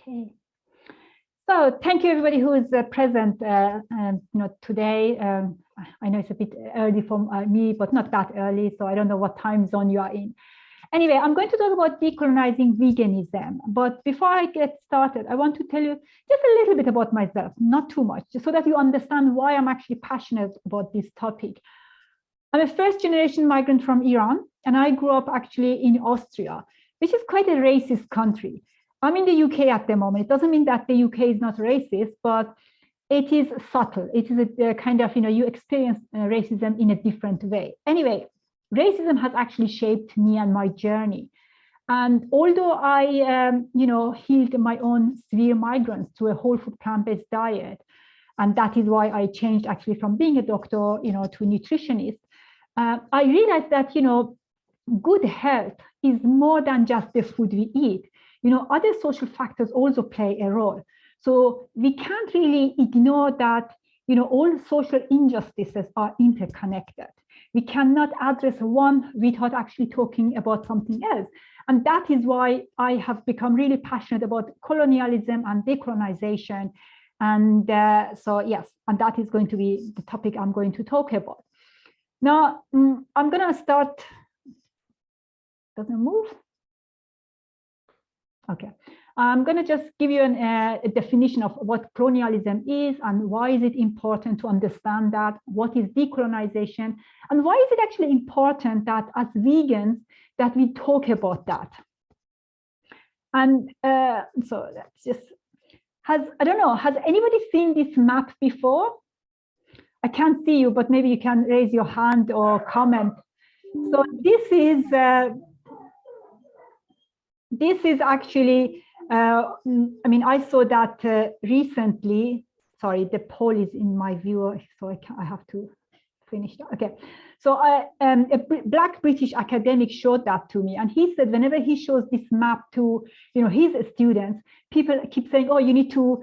Okay. So thank you everybody who is present today. I know it's a bit early for me, but not that early, so I don't know what time zone you are in. Anyway, I'm going to talk about decolonizing veganism. But before I get started, I want to tell you just a little bit about myself, not too much, just so that you understand why I'm actually passionate about this topic. I'm a first-generation migrant from Iran, and I grew up actually in Austria, which is quite a racist country. I'm in the UK at the moment. It doesn't mean that the UK is not racist, but it is subtle. It is a kind of, you experience racism in a different way. Anyway, racism has actually shaped me and my journey. And although I, healed my own severe migraines through a whole food plant-based diet, and that is why I changed actually from being a doctor, to a nutritionist, I realized that, good health is more than just the food we eat. Other social factors also play a role. So we can't really ignore that, all social injustices are interconnected. We cannot address one without actually talking about something else. And that is why I have become really passionate about colonialism and decolonization. And so, yes, and that is going to be the topic I'm going to talk about. Now, I'm going to start. Doesn't move. Okay, I'm going to just give you a definition of what colonialism is and why is it important to understand that, what is decolonization, and why is it actually important that as vegans that we talk about that. And so that's just, I don't know, has anybody seen this map before? I can't see you, but maybe you can raise your hand or comment. So this is actually, I saw that recently. Sorry, the poll is in my viewer, so I have to finish that. Okay, so a Black British academic showed that to me, and he said whenever he shows this map to his students, people keep saying, "Oh, you need to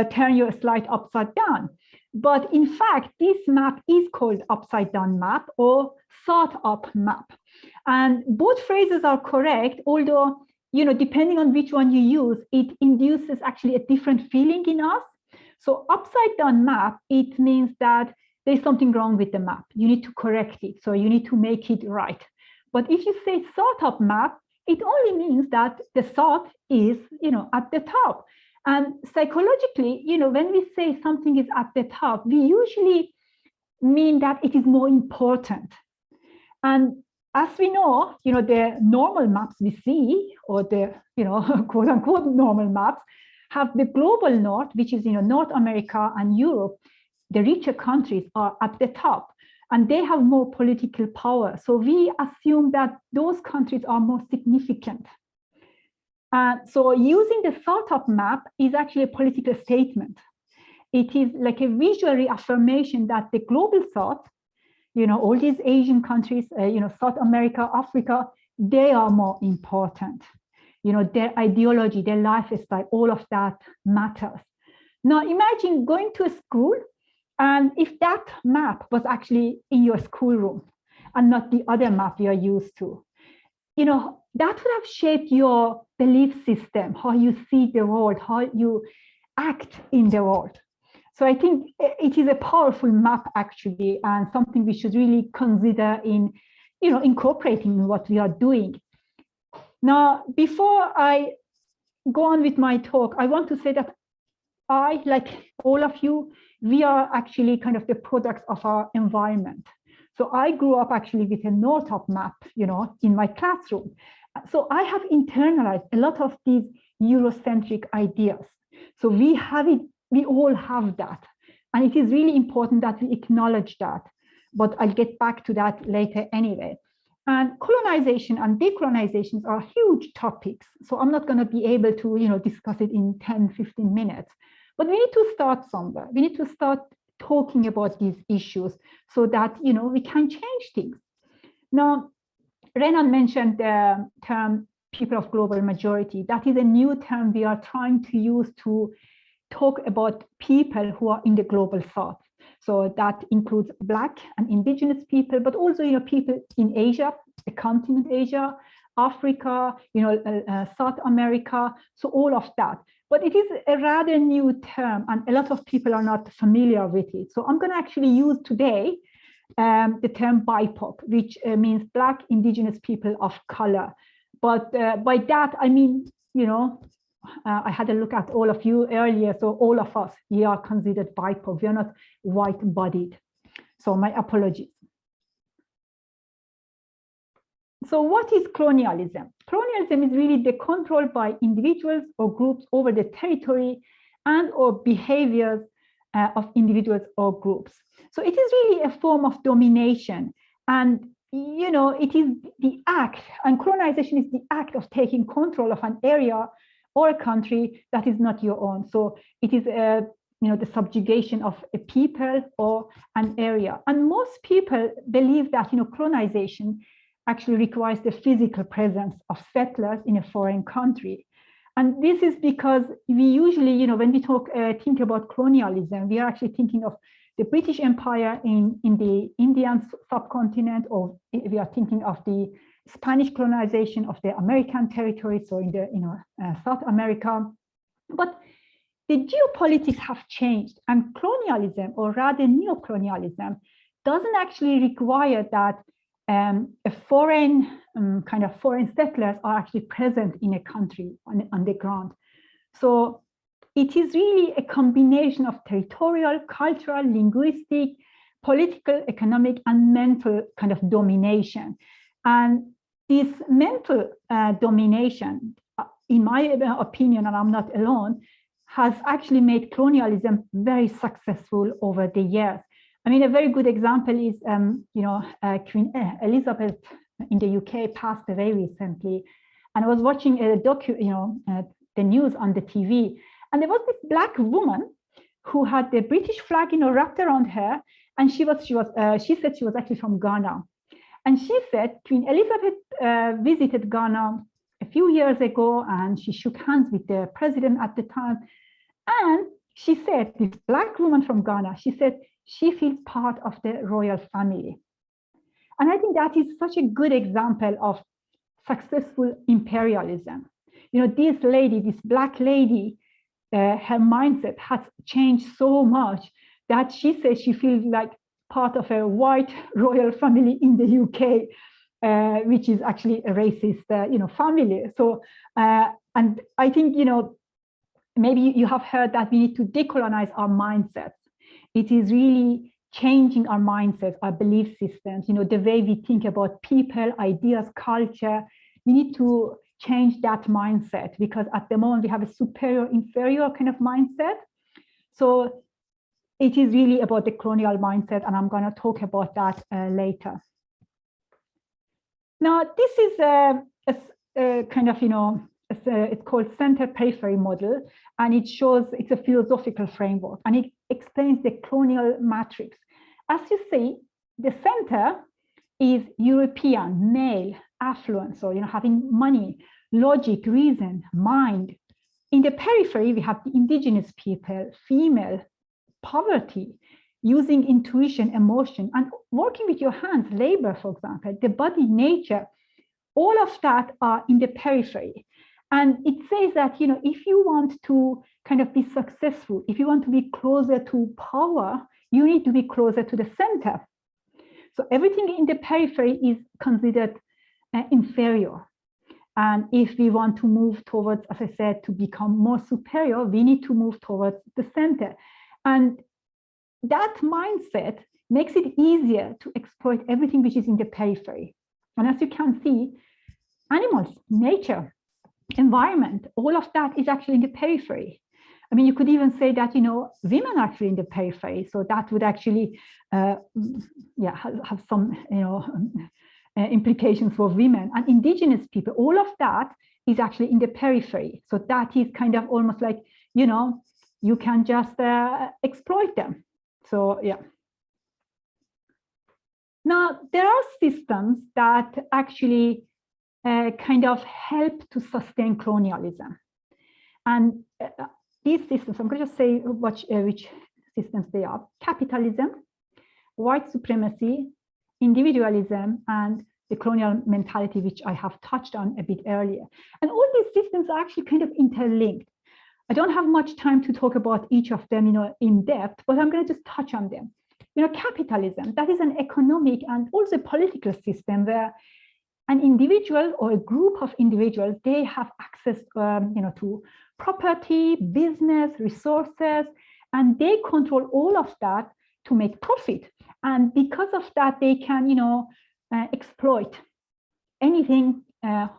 turn your slide upside down." But in fact, this map is called upside down map or thought up map, and both phrases are correct, although depending on which one you use, it induces actually a different feeling in us. So upside down map, it means that there's something wrong with the map. You need to correct it. So you need to make it right. But if you say thought up map, it only means that the thought is, at the top. And psychologically, when we say something is at the top, we usually mean that it is more important. And as we know, the normal maps we see, or the, quote unquote normal maps, have the global north, which is, North America and Europe. The richer countries are at the top, and they have more political power. So we assume that those countries are more significant. So using the thought up map is actually a political statement. It is like a visual reaffirmation that the global south, all these Asian countries, South America, Africa, they are more important. Their ideology, their lifestyle, all of that matters. Now, imagine going to a school, and if that map was actually in your schoolroom and not the other map you're used to, that would have shaped your belief system, how you see the world, how you act in the world. So I think it is a powerful map, actually, and something we should really consider in, incorporating what we are doing. Now, before I go on with my talk, I want to say that I, like all of you, we are actually kind of the products of our environment. So I grew up actually with a north-up map, in my classroom. So I have internalized a lot of these Eurocentric ideas. So we have it. We all have that. And it is really important that we acknowledge that. But I'll get back to that later anyway. And colonization and decolonization are huge topics. So I'm not going to be able to, discuss it in 10, 15 minutes. But we need to start somewhere. We need to start talking about these issues so that, we can change things. Now, Renan mentioned the term people of global majority. That is a new term we are trying to use to talk about people who are in the global south. So that includes Black and indigenous people, but also, people in Asia, the continent Asia, Africa, South America, so all of that. but it is a rather new term and a lot of people are not familiar with it. So I'm going to actually use today the term BIPOC, which means Black, Indigenous People of Color. But by that, I mean, I had a look at all of you earlier. So all of us, we are considered BIPOC. We are not white-bodied. So my apologies. So what is colonialism? Colonialism is really the control by individuals or groups over the territory and or behaviors of individuals or groups. So it is really a form of domination. And, it is the act, and colonization is the act of taking control of an area or a country that is not your own. So it is, the subjugation of a people or an area. And most people believe that, colonization actually requires the physical presence of settlers in a foreign country. And this is because we usually, when we think about colonialism, we are actually thinking of the British Empire in the Indian subcontinent, or we are thinking of the Spanish colonization of the American territories, so in the South America. But the geopolitics have changed, and colonialism, or rather neocolonialism, doesn't actually require that a foreign foreign settlers are actually present in a country on the ground. So it is really a combination of territorial, cultural, linguistic, political, economic, and mental kind of domination. And this mental domination, in my opinion, and I'm not alone, has actually made colonialism very successful over the years. I mean, a very good example is, Queen Elizabeth in the UK passed away recently, and I was watching the news on the TV, and there was this Black woman who had the British flag, wrapped around her, and she said she was actually from Ghana, and she said Queen Elizabeth visited Ghana a few years ago, and she shook hands with the president at the time, and she said, this Black woman from Ghana, she said she feels part of the royal family. And I think that is such a good example of successful imperialism. This lady, this Black lady, her mindset has changed so much that she says she feels like part of a white royal family in the UK, which is actually a racist, family. So, and I think, maybe you have heard that we need to decolonize our mindsets. It is really changing our mindsets, our belief systems, the way we think about people, ideas, culture. We need to change that mindset, because at the moment we have a superior, inferior kind of mindset. So it is really about the colonial mindset, and I'm going to talk about that later. Now, this is a kind of, it's called center periphery model, and it shows, it's a philosophical framework, and it explains the colonial matrix. As you see, the center is European, male, affluent, so having money, logic, reason, mind. In the periphery, we have the indigenous people, female, poverty, using intuition, emotion, and working with your hands, labor, for example, the body, nature. All of that are in the periphery. And it says that, if you want to kind of be successful, if you want to be closer to power, you need to be closer to the center. So everything in the periphery is considered inferior. And if we want to move towards, as I said, to become more superior, we need to move towards the center. And that mindset makes it easier to exploit everything which is in the periphery. And as you can see, animals, nature, environment, all of that is actually in the periphery. I mean, you could even say that, women are actually in the periphery. So that would actually, have some, implications for women and indigenous people. All of that is actually in the periphery. So that is kind of almost like, you can just exploit them. So, yeah. Now, there are systems that actually kind of help to sustain colonialism. And these systems, I'm going to just say which systems they are: capitalism, white supremacy, individualism, and the colonial mentality, which I have touched on a bit earlier. And all these systems are actually kind of interlinked. I don't have much time to talk about each of them, in depth, but I'm going to just touch on them. Capitalism, that is an economic and also political system where an individual or a group of individuals, they have access, to property, business, resources, and they control all of that to make profit. And because of that, they can, exploit anything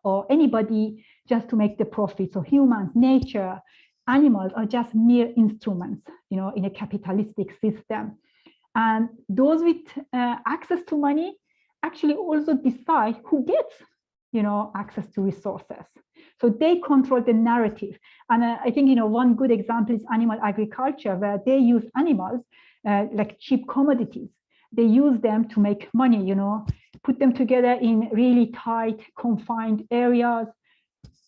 or anybody just to make the profit. So humans, nature, animals are just mere instruments, in a capitalistic system. And those with access to money actually also decide who gets, access to resources. So they control the narrative. And I think, one good example is animal agriculture, where they use animals like cheap commodities. They use them to make money, put them together in really tight, confined areas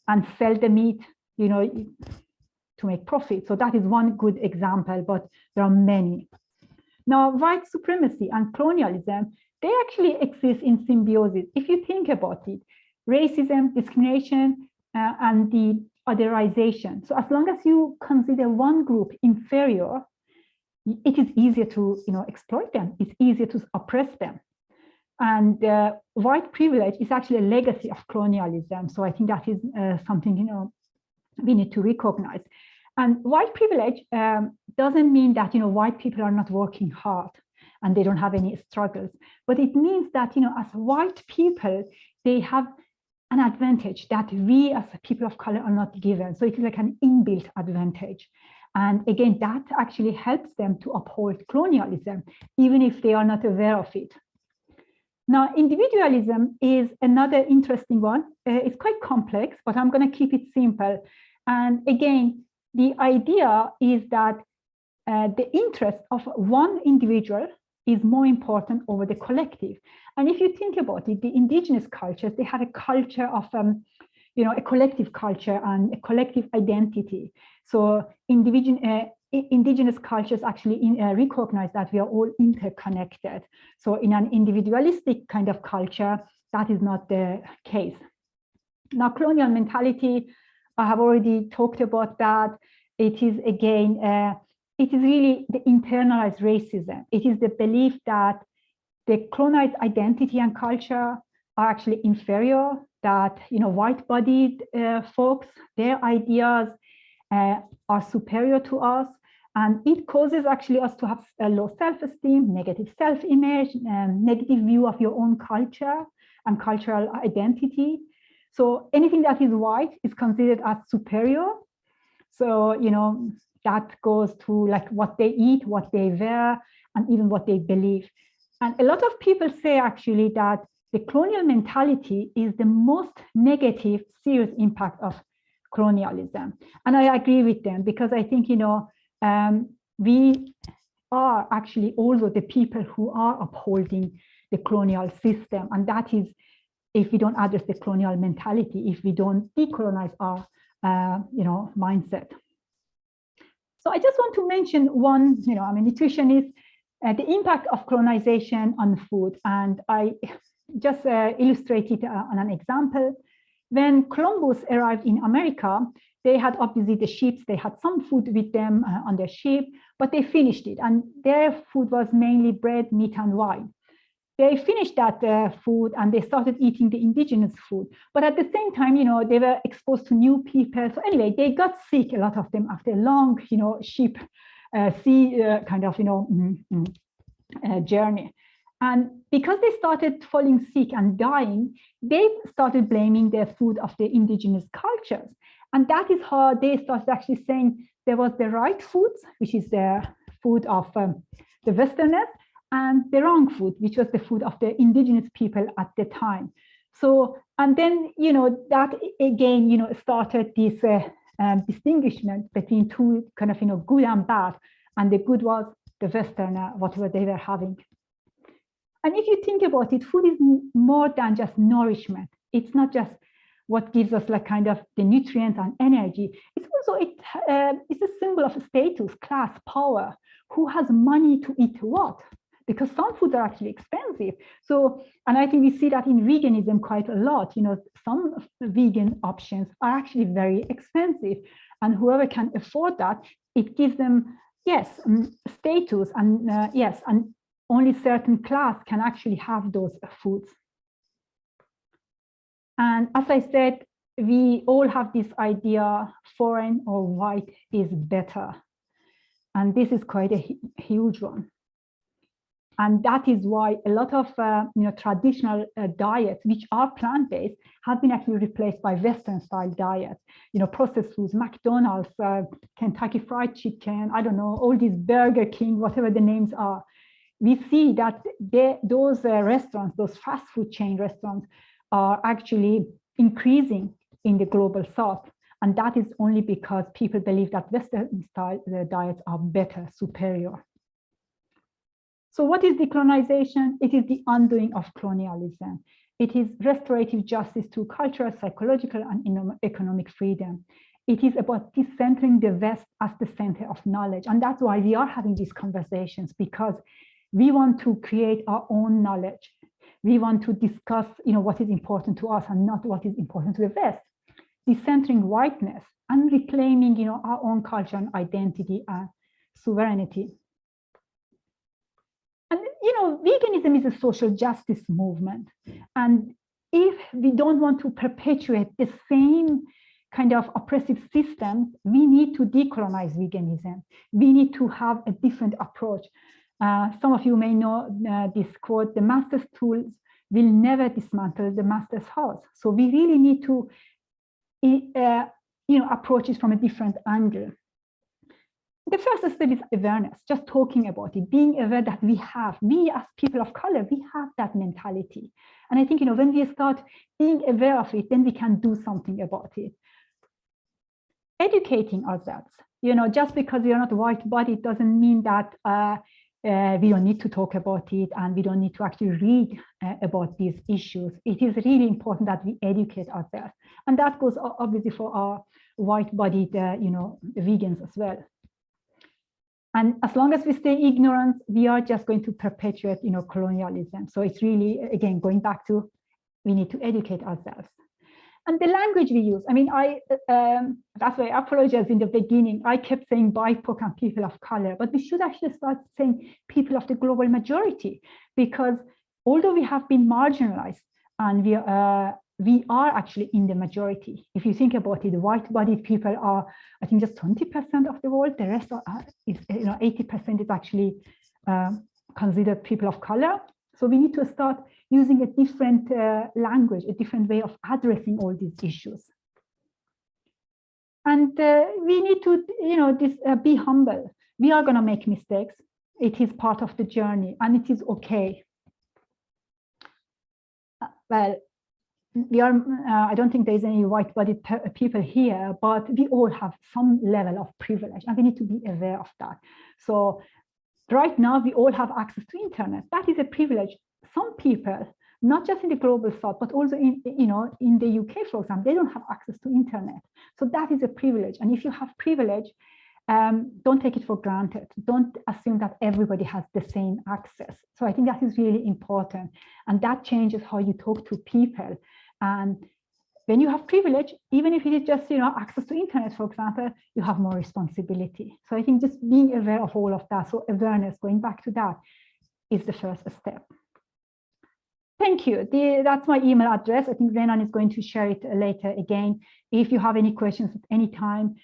and sell the meat, to make profit. So that is one good example, but there are many. Now, white supremacy and colonialism, they actually exist in symbiosis. If you think about it, racism, discrimination, and the otherization. So as long as you consider one group inferior, it is easier to exploit them. It's easier to oppress them. And white privilege is actually a legacy of colonialism. So I think that is something we need to recognize. And white privilege doesn't mean that white people are not working hard and they don't have any struggles, but it means that as white people, they have an advantage that we as people of color are not given. So it is like an inbuilt advantage. And again, that actually helps them to uphold colonialism, even if they are not aware of it. Now, individualism is another interesting one. It's quite complex, but I'm going to keep it simple. And again, the idea is that the interest of one individual is more important over the collective. And if you think about it, the indigenous cultures, they had a culture of, a collective culture and a collective identity. So indigenous cultures actually recognize that we are all interconnected. So in an individualistic kind of culture, that is not the case. Now, colonial mentality, I have already talked about that. It is, again, it is really the internalized racism. It is the belief that the colonized identity and culture are actually inferior, that white-bodied folks, their ideas are superior to us, and it causes actually us to have a low self-esteem, negative self-image, negative view of your own culture and cultural identity. So anything that is white is considered as superior. So, that goes to like what they eat, what they wear, and even what they believe. And a lot of people say actually that the colonial mentality is the most negative, serious impact of colonialism. And I agree with them, because I think, we are actually also the people who are upholding the colonial system. And that is, if we don't address the colonial mentality, if we don't decolonize our, mindset. So I just want to mention one, I'm a nutritionist, the impact of colonization on food. And I just illustrate it on an example. When Columbus arrived in America, they had obviously the ships, they had some food with them on their ship, but they finished it. And their food was mainly bread, meat, and wine. They finished that food and they started eating the indigenous food. But at the same time, they were exposed to new people. So anyway, they got sick, a lot of them, after a long, ship sea kind of, journey. And because they started falling sick and dying, they started blaming their food of the indigenous cultures. And that is how they started actually saying there was the right foods, which is the food of the Westerners, and the wrong food, which was the food of the indigenous people at the time. So, and then, that again, started this distinguishment between two kind of, good and bad. And the good was the Westerner, whatever they were having. And if you think about it, food is more than just nourishment. It's not just what gives us like kind of the nutrients and energy. It's also, it's a symbol of status, class, power. Who has money to eat what? Because some foods are actually expensive. So, and I think we see that in veganism quite a lot. Some vegan options are actually very expensive. And whoever can afford that, it gives them, yes, status, and yes, and only certain class can actually have those foods. And as I said, we all have this idea, foreign or white is better. And this is quite a huge one. And that is why a lot of traditional diets, which are plant-based, have been actually replaced by Western-style diets. Processed foods, McDonald's, Kentucky Fried Chicken, I don't know, all these Burger King, whatever the names are. We see that those restaurants, those fast food chain restaurants, are actually increasing in the global south. And that is only because people believe that Western-style diets are better, superior. So what is decolonization? It is the undoing of colonialism. It is restorative justice to cultural, psychological, and economic freedom. It is about decentering the West as the center of knowledge. And that's why we are having these conversations, because we want to create our own knowledge. We want to discuss what is important to us and not what is important to the West. Decentering whiteness and reclaiming our own culture and identity and sovereignty. And veganism is a social justice movement. And if we don't want to perpetuate the same kind of oppressive system, we need to decolonize veganism. We need to have a different approach. Some of you may know this quote: "The master's tools will never dismantle the master's house." So we really need to approach it from a different angle. The first step is awareness, just talking about it, being aware that we as people of color, we have that mentality. And I think, when we start being aware of it, then we can do something about it. Educating ourselves, just because we are not white-bodied doesn't mean that we don't need to talk about it and we don't need to actually read about these issues. It is really important that we educate ourselves. And that goes obviously for our white-bodied, vegans as well. And as long as we stay ignorant, we are just going to perpetuate, colonialism. So it's really, again, going back to, we need to educate ourselves. And the language we use, that's why I apologize in the beginning. I kept saying BIPOC and people of color, but we should actually start saying people of the global majority, because although we have been marginalized and we are actually in the majority. If you think about it, the white-bodied people are, I think, just 20% of the world. The rest is 80% is actually considered people of color. So we need to start using a different language, a different way of addressing all these issues. And we need to, be humble. We are going to make mistakes. It is part of the journey, and it is okay. Well, we are, I don't think there's any white-bodied people here, but we all have some level of privilege, and we need to be aware of that. So right now, we all have access to internet. That is a privilege. Some people, not just in the global south, but also in the UK, for example, they don't have access to internet. So that is a privilege. And if you have privilege, don't take it for granted. Don't assume that everybody has the same access. So I think that is really important. And that changes how you talk to people. And when you have privilege, even if it is just access to internet, for example, you have more responsibility. So I think just being aware of all of that, so awareness, going back to that, is the first step. Thank you. That's my email address. I think Zenon is going to share it later again. If you have any questions at any time,